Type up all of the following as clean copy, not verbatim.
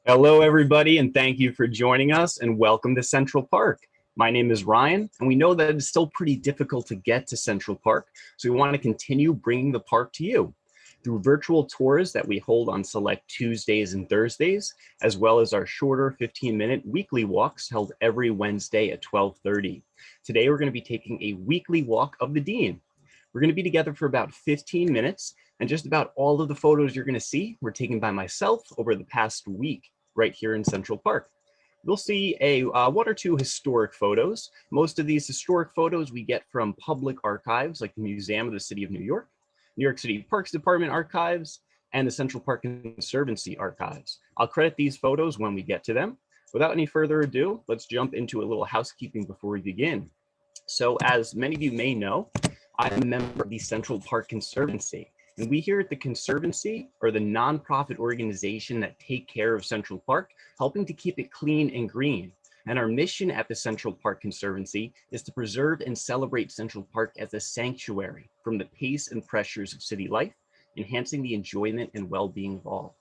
Hello, everybody, and thank you for joining us, and welcome to Central Park. My name is Ryan, and we know that it's still pretty difficult to get to Central Park, so we want to continue bringing the park to you through virtual tours that we hold on select Tuesdays and Thursdays, as well as our shorter 15-minute weekly walks held every Wednesday at 12:30. Today, we're going to be taking a weekly walk of the Dene. We're going to be together for about 15 minutes, and just about all of the photos you're going to see were taken by myself over the past week right here in Central Park. You'll see one or two historic photos. Most of these historic photos we get from public archives like the Museum of the City of New York City Parks Department archives, and the Central Park Conservancy archives. I'll credit these photos when we get to them. Without any further ado, let's jump into a little housekeeping before we begin. So as many of you may know, I'm a member of the Central Park Conservancy. And we here at the Conservancy are the nonprofit organization that take care of Central Park, helping to keep it clean and green. And our mission at the Central Park Conservancy is to preserve and celebrate Central Park as a sanctuary from the pace and pressures of city life, enhancing the enjoyment and well-being of all.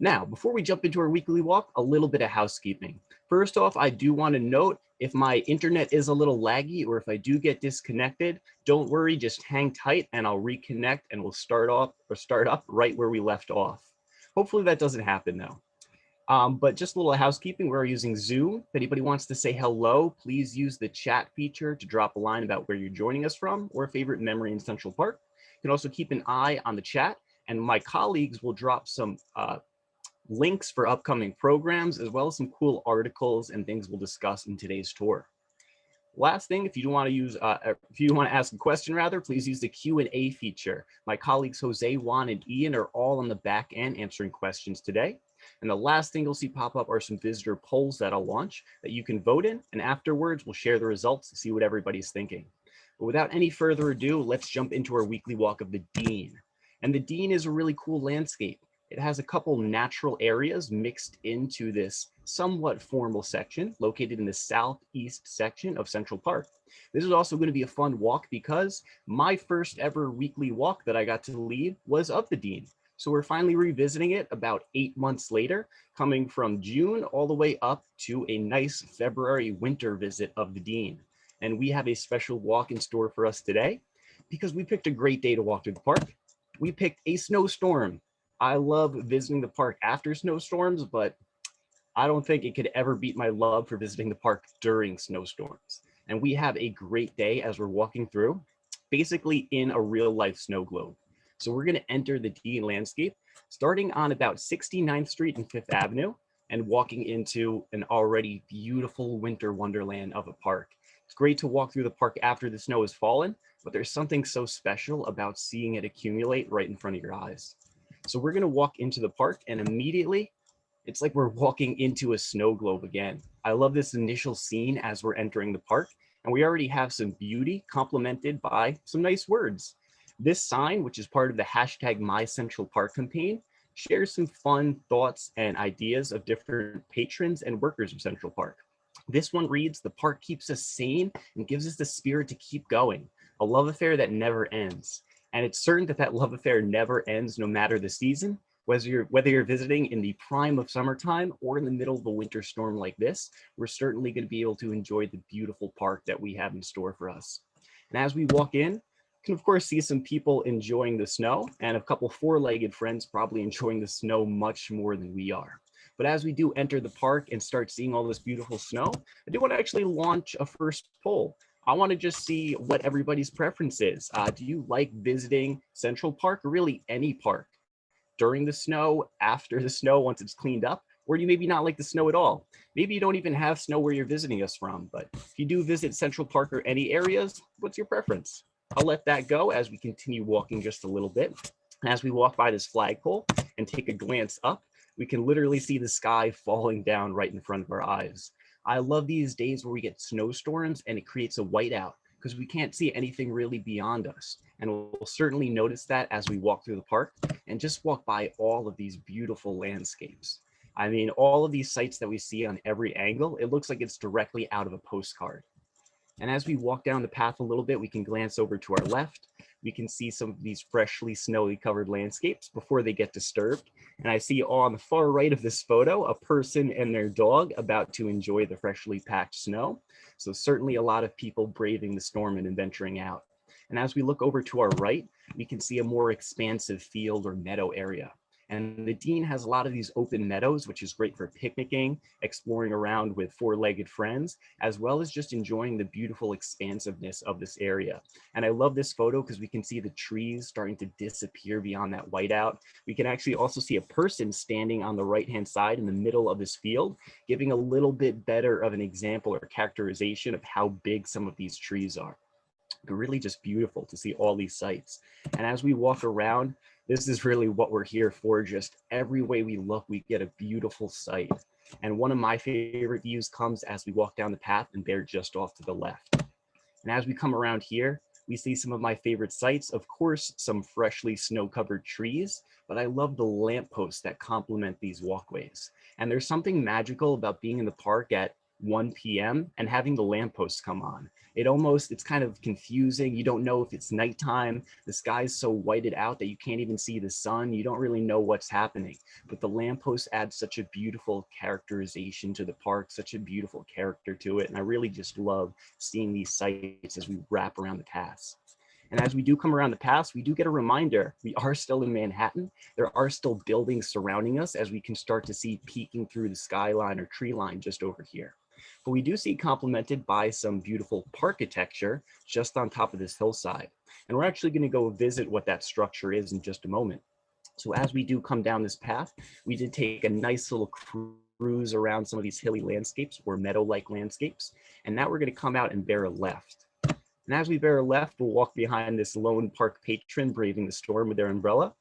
Now, before we jump into our weekly walk, a little bit of housekeeping. First off, I do want to note if my internet is a little laggy or if I do get disconnected, don't worry, just hang tight and I'll reconnect and we'll start up right where we left off. Hopefully that doesn't happen though. But just a little housekeeping, we're using Zoom. If anybody wants to say hello, please use the chat feature to drop a line about where you're joining us from or a favorite memory in Central Park. You can also keep an eye on the chat, and my colleagues will drop some links for upcoming programs, as well as some cool articles and things we'll discuss in today's tour. Last thing, if you want to ask a question, rather, please use the Q&A feature. My colleagues Jose, Juan, and Ian are all on the back end answering questions today. And the last thing you'll see pop up are some visitor polls that I'll launch that you can vote in, and afterwards we'll share the results to see what everybody's thinking. But without any further ado, let's jump into our weekly walk of the Dene. And the Dene is a really cool landscape. It has a couple natural areas mixed into this somewhat formal section located in the southeast section of Central Park. This is also going to be a fun walk because my first ever weekly walk that I got to lead was of the Dene. So we're finally revisiting it about 8 months later, coming from June all the way up to a nice February winter visit of the Dene. And we have a special walk in store for us today because we picked a great day to walk through the park. We picked a snowstorm. I love visiting the park after snowstorms, but I don't think it could ever beat my love for visiting the park during snowstorms. And we have a great day as we're walking through, basically in a real life snow globe. So we're gonna enter the Dene landscape, starting on about 69th Street and 5th Avenue, and walking into an already beautiful winter wonderland of a park. It's great to walk through the park after the snow has fallen, but there's something so special about seeing it accumulate right in front of your eyes. So we're gonna walk into the park, and immediately, it's like we're walking into a snow globe again. I love this initial scene as we're entering the park, and we already have some beauty complemented by some nice words. This sign, which is part of the hashtag #MyCentralPark campaign, shares some fun thoughts and ideas of different patrons and workers of Central Park. This one reads, "The park keeps us sane and gives us the spirit to keep going, a love affair that never ends." And it's certain that that love affair never ends no matter the season, whether you're visiting in the prime of summertime or in the middle of a winter storm like this, we're certainly going to be able to enjoy the beautiful park that we have in store for us. And as we walk in, you can of course see some people enjoying the snow, and a couple four-legged friends probably enjoying the snow much more than we are. But as we do enter the park and start seeing all this beautiful snow, I do want to actually launch a first poll. I want to just see what everybody's preference is. Do you like visiting Central Park, or really any park, during the snow, after the snow, once it's cleaned up? Or do you maybe not like the snow at all? Maybe you don't even have snow where you're visiting us from, but if you do visit Central Park or any areas, what's your preference? I'll let that go as we continue walking just a little bit. As we walk by this flagpole and take a glance up, we can literally see the sky falling down right in front of our eyes. I love these days where we get snowstorms and it creates a whiteout because we can't see anything really beyond us. And we'll certainly notice that as we walk through the park and just walk by all of these beautiful landscapes. I mean, all of these sights that we see on every angle, it looks like it's directly out of a postcard. And as we walk down the path a little bit, we can glance over to our left. We can see some of these freshly snowy covered landscapes before they get disturbed. And I see on the far right of this photo, a person and their dog about to enjoy the freshly packed snow. So certainly a lot of people braving the storm and venturing out. And as we look over to our right, we can see a more expansive field or meadow area. And the Dene has a lot of these open meadows, which is great for picnicking, exploring around with four-legged friends, as well as just enjoying the beautiful expansiveness of this area. And I love this photo because we can see the trees starting to disappear beyond that whiteout. We can actually also see a person standing on the right-hand side in the middle of this field, giving a little bit better of an example or characterization of how big some of these trees are. But really just beautiful to see all these sights. And as we walk around, this is really what we're here for. Just every way we look, we get a beautiful sight. And one of my favorite views comes as we walk down the path and they're just off to the left. And as we come around here, we see some of my favorite sights. Of course, some freshly snow-covered trees, but I love the lampposts that complement these walkways. And there's something magical about being in the park at 1 p.m. and having the lampposts come on. It's kind of confusing. You don't know if it's nighttime. The sky's so whited out that you can't even see the sun. You don't really know what's happening. But the lampposts add such a beautiful characterization to the park, such a beautiful character to it. And I really just love seeing these sights as we wrap around the pass. And as we do come around the pass, we do get a reminder, we are still in Manhattan. There are still buildings surrounding us as we can start to see peeking through the skyline or tree line just over here. But we do see complemented by some beautiful parkitecture just on top of this hillside. And we're actually going to go visit what that structure is in just a moment. So as we do come down this path, we did take a nice little cruise around some of these hilly landscapes or meadow-like landscapes. And now we're going to come out and bear a left. And as we bear a left, we'll walk behind this lone park patron braving the storm with their umbrella.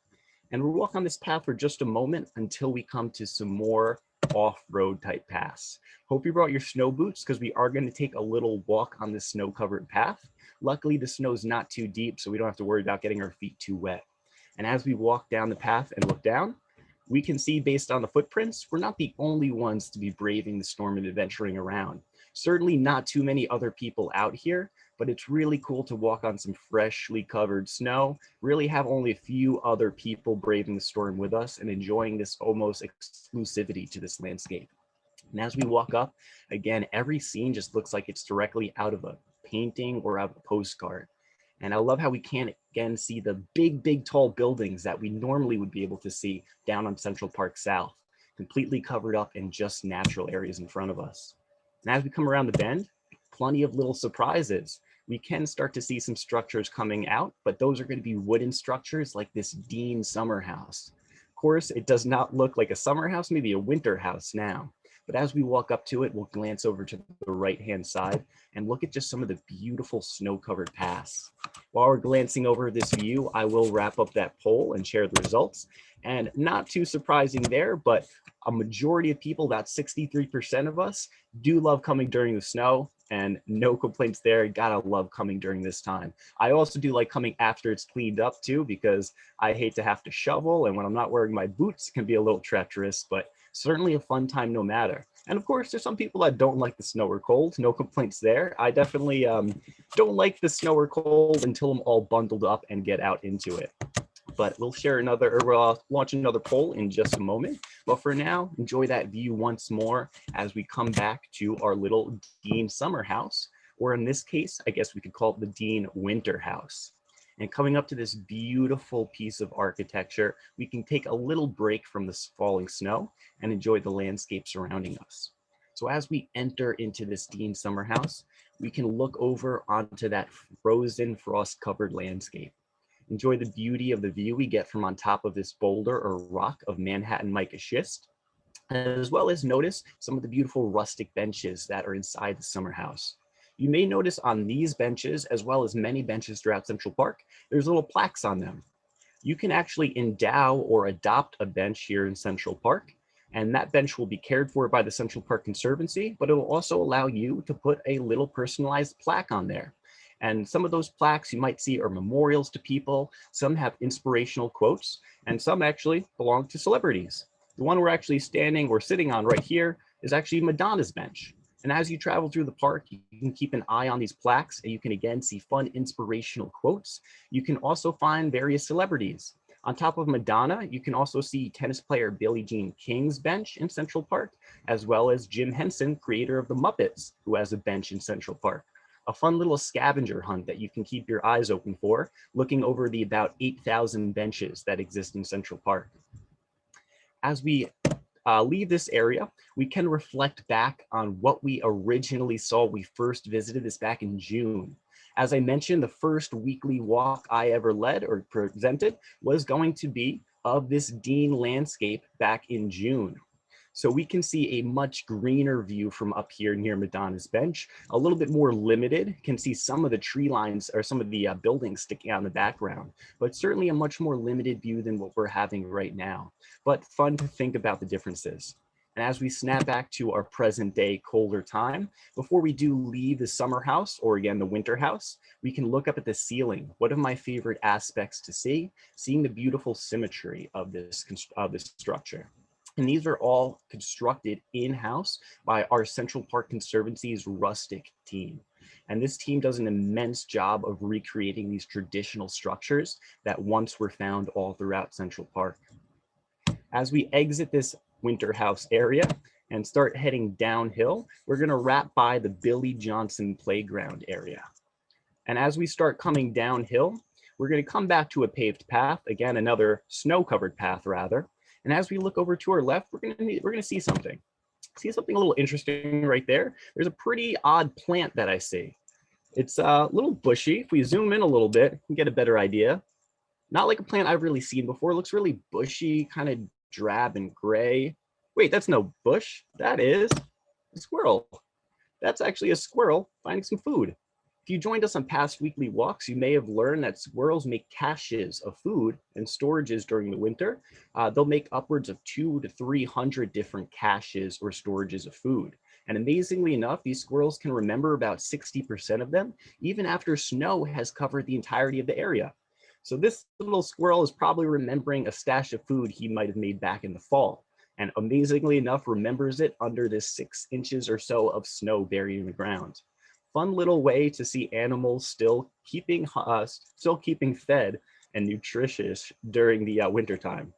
And we'll walk on this path for just a moment until we come to some more off-road type paths. Hope you brought your snow boots because we are going to take a little walk on this snow-covered path. Luckily, the snow's not too deep, so we don't have to worry about getting our feet too wet. And as we walk down the path and look down, we can see based on the footprints, we're not the only ones to be braving the storm and adventuring around. Certainly not too many other people out here, but it's really cool to walk on some freshly covered snow, really have only a few other people braving the storm with us and enjoying this almost exclusivity to this landscape. And as we walk up, again, every scene just looks like it's directly out of a painting or out of a postcard. And I love how we can again see the big, tall buildings that we normally would be able to see down on Central Park South, completely covered up in just natural areas in front of us. And as we come around the bend, plenty of little surprises. We can start to see some structures coming out, but those are going to be wooden structures like this Dene summer house. Of course, it does not look like a summer house, maybe a winter house now. But as we walk up to it, we'll glance over to the right-hand side and look at just some of the beautiful snow-covered paths. While we're glancing over this view, I will wrap up that poll and share the results. And not too surprising there, but a majority of people, about 63% of us, do love coming during the snow, and no complaints there. Gotta love coming during this time. I also do like coming after it's cleaned up too, because I hate to have to shovel, and when I'm not wearing my boots, it can be a little treacherous, but certainly a fun time no matter. And of course, there's some people that don't like the snow or cold. No complaints there. I definitely don't like the snow or cold until I'm all bundled up and get out into it. But we'll share another, or we'll launch another poll in just a moment. But for now, enjoy that view once more as we come back to our little Dene summer house, or in this case, I guess we could call it the Dene winter house. And coming up to this beautiful piece of architecture, we can take a little break from the falling snow and enjoy the landscape surrounding us. So as we enter into this Dene summer house, we can look over onto that frozen, frost-covered landscape. Enjoy the beauty of the view we get from on top of this boulder or rock of Manhattan mica schist, as well as notice some of the beautiful rustic benches that are inside the summer house. You may notice on these benches, as well as many benches throughout Central Park, there's little plaques on them. You can actually endow or adopt a bench here in Central Park, and that bench will be cared for by the Central Park Conservancy, but it will also allow you to put a little personalized plaque on there. And some of those plaques you might see are memorials to people. Some have inspirational quotes, and some actually belong to celebrities. The one we're actually standing or sitting on right here is actually Madonna's bench. And as you travel through the park, you can keep an eye on these plaques, and you can again see fun inspirational quotes. You can also find various celebrities. On top of Madonna, you can also see tennis player Billie Jean King's bench in Central Park, as well as Jim Henson, creator of the Muppets, who has a bench in Central Park. A fun little scavenger hunt that you can keep your eyes open for, looking over the about 8,000 benches that exist in Central Park. As we leave this area, we can reflect back on what we originally saw when we first visited this back in June. As I mentioned, the first weekly walk I ever led or presented was going to be of this Dene landscape back in June. So we can see a much greener view from up here near Madonna's bench, a little bit more limited, can see some of the tree lines or some of the buildings sticking out in the background, but certainly a much more limited view than what we're having right now, but fun to think about the differences. And as we snap back to our present day colder time, before we do leave the summer house or again the winter house, we can look up at the ceiling. One of my favorite aspects to see, seeing the beautiful symmetry of this structure. And these are all constructed in-house by our Central Park Conservancy's rustic team. And this team does an immense job of recreating these traditional structures that once were found all throughout Central Park. As we exit this winter house area and start heading downhill, we're gonna wrap by the Billy Johnson Playground area. And as we start coming downhill, we're gonna come back to a paved path, again, another snow-covered path rather. And as we look over to our left, we're gonna see something. See something a little interesting right there? There's a pretty odd plant that I see. It's a little bushy. If we zoom in a little bit, you can get a better idea. Not like a plant I've really seen before. It looks really bushy, kind of drab and gray. Wait, that's no bush. That is a squirrel. That's actually a squirrel finding some food. If you joined us on past weekly walks, you may have learned that squirrels make caches of food and storages during the winter. They'll make upwards of 200 to 300 different caches or storages of food. And amazingly enough, these squirrels can remember about 60% of them, even after snow has covered the entirety of the area. So this little squirrel is probably remembering a stash of food he might have made back in the fall. And amazingly enough, remembers it under this 6 inches or so of snow buried in the ground. Fun little way to see animals still keeping fed and nutritious during the winter time.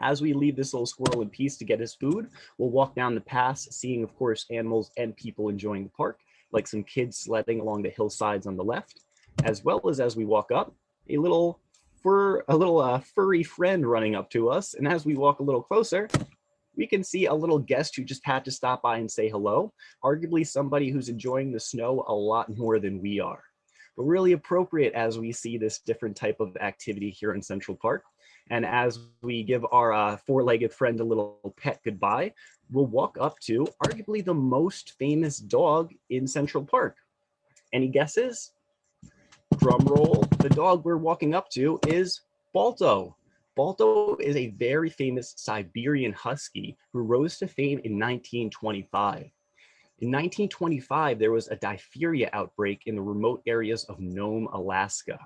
As we leave this little squirrel in peace to get his food, we'll walk down the pass, seeing, of course, animals and people enjoying the park, like some kids sledding along the hillsides on the left, as well as we walk up, a little furry friend running up to us. And as we walk a little closer, we can see a little guest who just had to stop by and say hello, arguably somebody who's enjoying the snow a lot more than we are. But really appropriate as we see this different type of activity here in Central Park. And as we give our four-legged friend a little pet goodbye, we'll walk up to arguably the most famous dog in Central Park. Any guesses? Drum roll. The dog we're walking up to is Balto. Balto is a very famous Siberian husky who rose to fame in 1925. In 1925, there was a diphtheria outbreak in the remote areas of Nome, Alaska.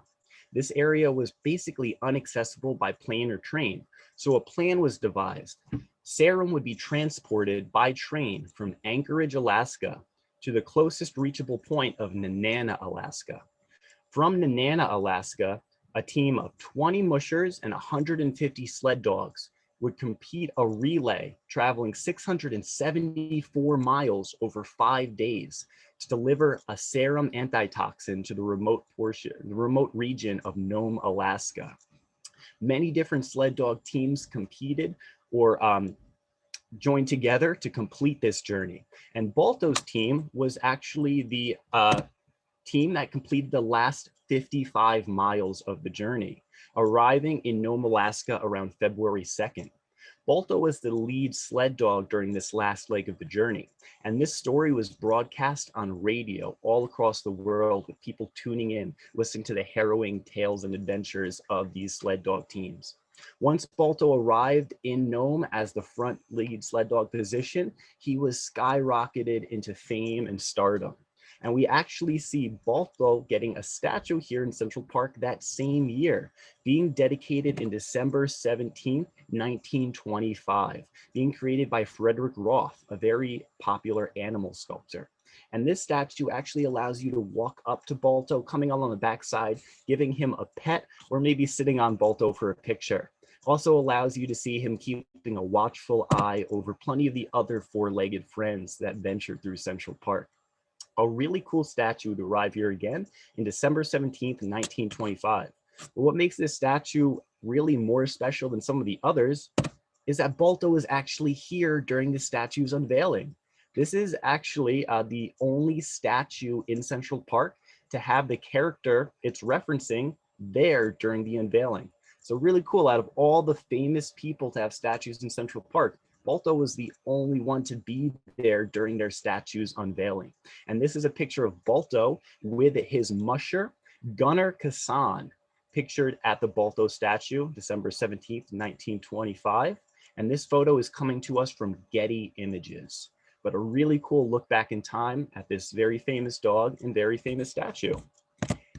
This area was basically inaccessible by plane or train, so a plan was devised. Serum would be transported by train from Anchorage, Alaska, to the closest reachable point of Nenana, Alaska. From Nenana, Alaska, a team of 20 mushers and 150 sled dogs would compete a relay traveling 674 miles over 5 days to deliver a serum antitoxin to the remote region of Nome, Alaska. Many different sled dog teams competed or joined together to complete this journey. And Balto's team was actually the team that completed the last 55 miles of the journey, arriving in Nome, Alaska around February 2nd. Balto was the lead sled dog during this last leg of the journey, and this story was broadcast on radio all across the world with people tuning in, listening to the harrowing tales and adventures of these sled dog teams. Once Balto arrived in Nome as the front lead sled dog position, he was skyrocketed into fame and stardom. And we actually see Balto getting a statue here in Central Park that same year, being dedicated in December 17th, 1925, being created by Frederick Roth, a very popular animal sculptor. And this statue actually allows you to walk up to Balto, coming along the backside, giving him a pet, or maybe sitting on Balto for a picture. Also allows you to see him keeping a watchful eye over plenty of the other four-legged friends that venture through Central Park. A really cool statue to arrive here again in December 17th, 1925. But what makes this statue really more special than some of the others is that Balto is actually here during the statue's unveiling. This is actually the only statue in Central Park to have the character it's referencing there during the unveiling. So really cool, out of all the famous people to have statues in Central Park, Balto was the only one to be there during their statue's unveiling. And this is a picture of Balto with his musher, Gunnar Kassan, pictured at the Balto statue, December 17th, 1925. And this photo is coming to us from Getty Images. But a really cool look back in time at this very famous dog and very famous statue.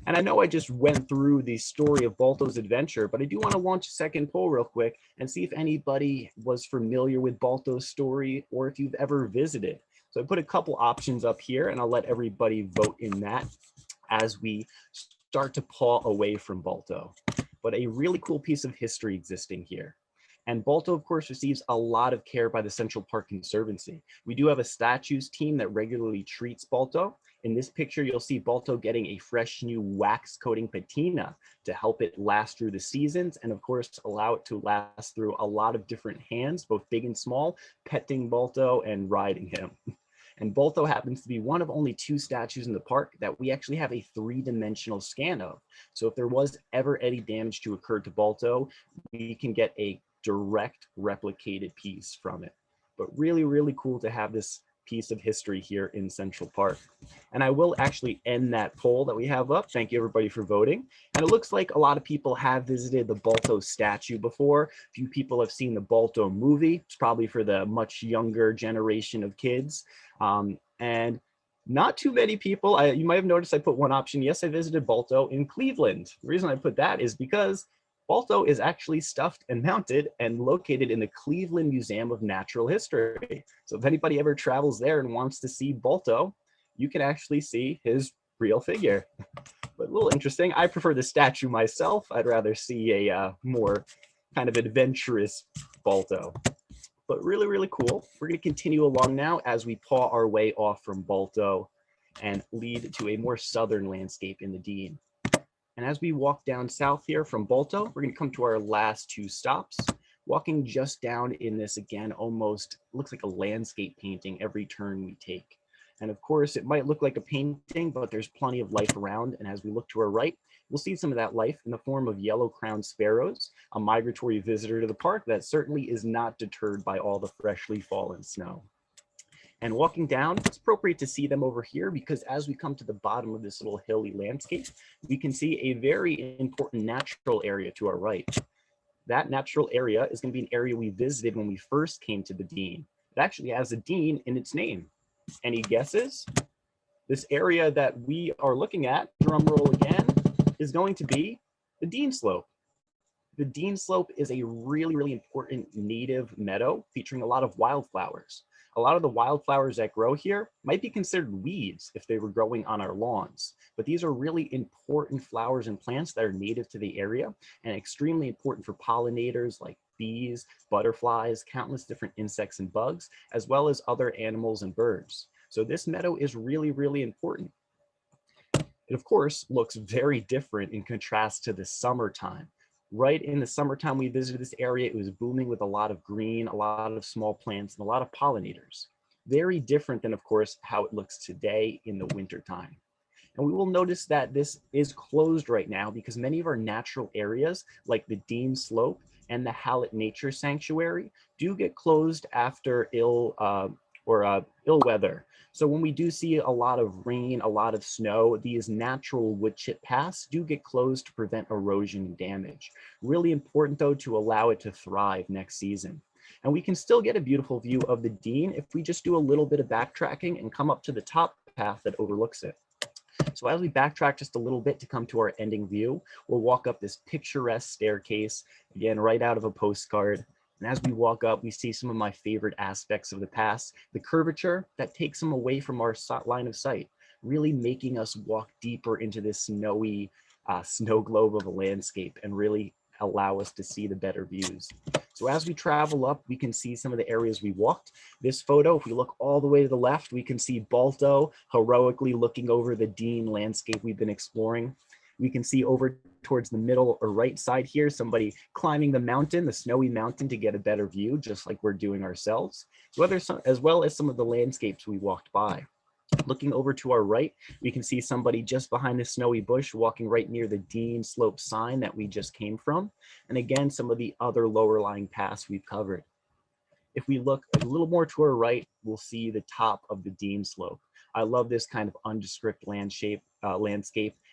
And I know I just went through the story of Balto's adventure, but I do want to launch a second poll real quick and see if anybody was familiar with Balto's story or if you've ever visited. So I put a couple options up here and I'll let everybody vote in that as we start to paw away from Balto. But a really cool piece of history existing here. And Balto, of course, receives a lot of care by the Central Park Conservancy. We do have a statues team that regularly treats Balto. In this picture, you'll see Balto getting a fresh new wax coating patina to help it last through the seasons and, of course, allow it to last through a lot of different hands, both big and small, petting Balto and riding him. And Balto happens to be one of only 2 statues in the park that we actually have a 3-dimensional scan of. So if there was ever any damage to occur to Balto, we can get a direct replicated piece from it. But really, really cool to have this piece of history here in Central Park. And I will actually end that poll that we have up. Thank you everybody for voting. And it looks like a lot of people have visited the Balto statue before. A few people have seen the Balto movie. It's probably for the much younger generation of kids. And not too many people, you might have noticed I put one option. Yes, I visited Balto in Cleveland. The reason I put that is because Balto is actually stuffed and mounted and located in the Cleveland Museum of Natural History. So if anybody ever travels there and wants to see Balto, you can actually see his real figure. But a little interesting. I prefer the statue myself. I'd rather see a more kind of adventurous Balto. But really, really cool. We're going to continue along now as we paw our way off from Balto and lead to a more southern landscape in the Dene. And as we walk down south here from Balto, we're going to come to our last 2 stops, walking just down in this, again, almost looks like a landscape painting every turn we take. And of course, it might look like a painting, but there's plenty of life around. And as we look to our right, we'll see some of that life in the form of yellow-crowned sparrows, a migratory visitor to the park that certainly is not deterred by all the freshly fallen snow. And walking down, it's appropriate to see them over here because as we come to the bottom of this little hilly landscape, we can see a very important natural area to our right. That natural area is going to be an area we visited when we first came to the Dene. It actually has a Dene in its name. Any guesses? This area that we are looking at, drum roll again, is going to be the Dene Slope. The Dene Slope is a really, really important native meadow featuring a lot of wildflowers. A lot of the wildflowers that grow here might be considered weeds if they were growing on our lawns, but these are really important flowers and plants that are native to the area and extremely important for pollinators like bees, butterflies, countless different insects and bugs, as well as other animals and birds. So this meadow is really, really important. It, of course, looks very different in contrast to the summertime. Right in the summertime we visited this area, it was booming with a lot of green, a lot of small plants, and a lot of pollinators. Very different than, of course, how it looks today in the wintertime. And we will notice that this is closed right now because many of our natural areas, like the Dene Slope and the Hallett Nature Sanctuary, do get closed after ill weather. So when we do see a lot of rain, a lot of snow, these natural wood chip paths do get closed to prevent erosion and damage. Really important though to allow it to thrive next season. And we can still get a beautiful view of the Dene if we just do a little bit of backtracking and come up to the top path that overlooks it. So as we backtrack just a little bit to come to our ending view, we'll walk up this picturesque staircase, again, right out of a postcard. And as we walk up, we see some of my favorite aspects of the pass, the curvature that takes them away from our line of sight, really making us walk deeper into this snowy snow globe of a landscape and really allow us to see the better views. So as we travel up, we can see some of the areas we walked. This photo, if we look all the way to the left, we can see Balto heroically looking over the Dene landscape we've been exploring. We can see over towards the middle or right side here, somebody climbing the mountain, the snowy mountain, to get a better view, just like we're doing ourselves, as well as some of the landscapes we walked by. Looking over to our right, we can see somebody just behind the snowy bush walking right near the Dene Slope sign that we just came from. And again, some of the other lower lying paths we've covered. If we look a little more to our right, we'll see the top of the Dene Slope. I love this kind of undescript landscape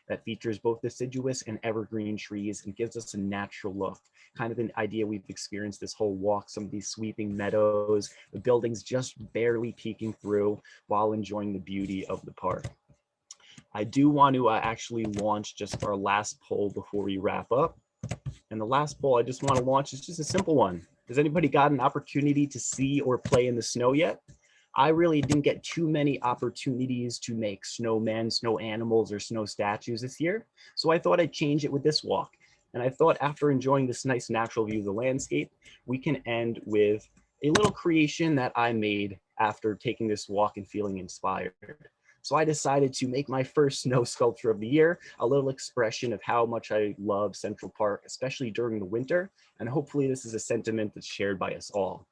that features both deciduous and evergreen trees and gives us a natural look, kind of an idea we've experienced this whole walk, some of these sweeping meadows, the buildings just barely peeking through while enjoying the beauty of the park. I do want to actually launch just our last poll before we wrap up. And the last poll I just want to launch is just a simple one. Has anybody got an opportunity to see or play in the snow yet? I really didn't get too many opportunities to make snowmen, snow animals, or snow statues this year. So I thought I'd change it with this walk. And I thought after enjoying this nice natural view of the landscape, we can end with a little creation that I made after taking this walk and feeling inspired. So I decided to make my first snow sculpture of the year, a little expression of how much I love Central Park, especially during the winter. And hopefully this is a sentiment that's shared by us all.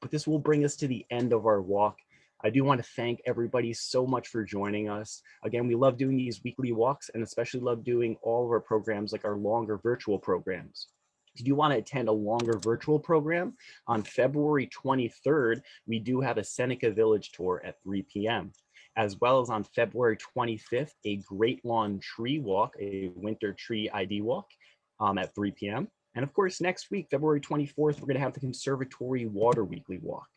But this will bring us to the end of our walk. I do want to thank everybody so much for joining us. Again, we love doing these weekly walks and especially love doing all of our programs like our longer virtual programs. If you want to attend a longer virtual program, on February 23rd, we do have a Seneca Village tour at 3 p.m. As well as on February 25th, a Great Lawn Tree Walk, a winter tree ID walk at 3 p.m. And of course, next week, February 24th, we're going to have the Conservatory Water Weekly Walk.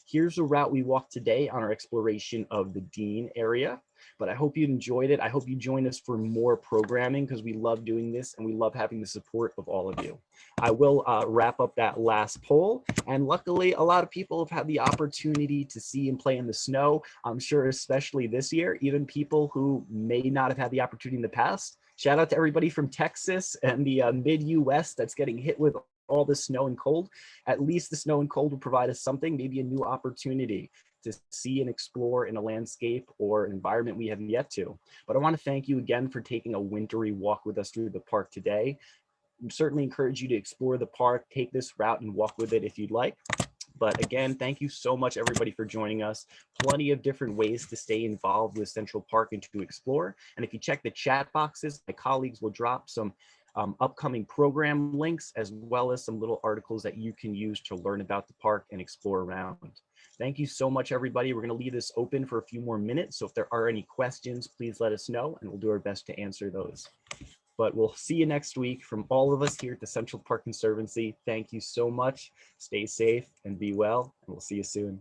Here's the route we walked today on our exploration of the Dene area, but I hope you enjoyed it. I hope you join us for more programming because we love doing this and we love having the support of all of you. I will wrap up that last poll, and luckily a lot of people have had the opportunity to see and play in the snow. I'm sure especially this year, even people who may not have had the opportunity in the past. Shout out to everybody from Texas and the mid-US that's getting hit with all the snow and cold. At least the snow and cold will provide us something, maybe a new opportunity to see and explore in a landscape or an environment we have yet to. But I want to thank you again for taking a wintry walk with us through the park today. I certainly encourage you to explore the park, take this route and walk with it if you'd like. But again, thank you so much, everybody, for joining us. Plenty of different ways to stay involved with Central Park and to explore. And if you check the chat boxes, my colleagues will drop some upcoming program links, as well as some little articles that you can use to learn about the park and explore around. Thank you so much, everybody. We're going to leave this open for a few more minutes. So if there are any questions, please let us know, and we'll do our best to answer those. But we'll see you next week from all of us here at the Central Park Conservancy. Thank you so much. Stay safe and be well, and we'll see you soon.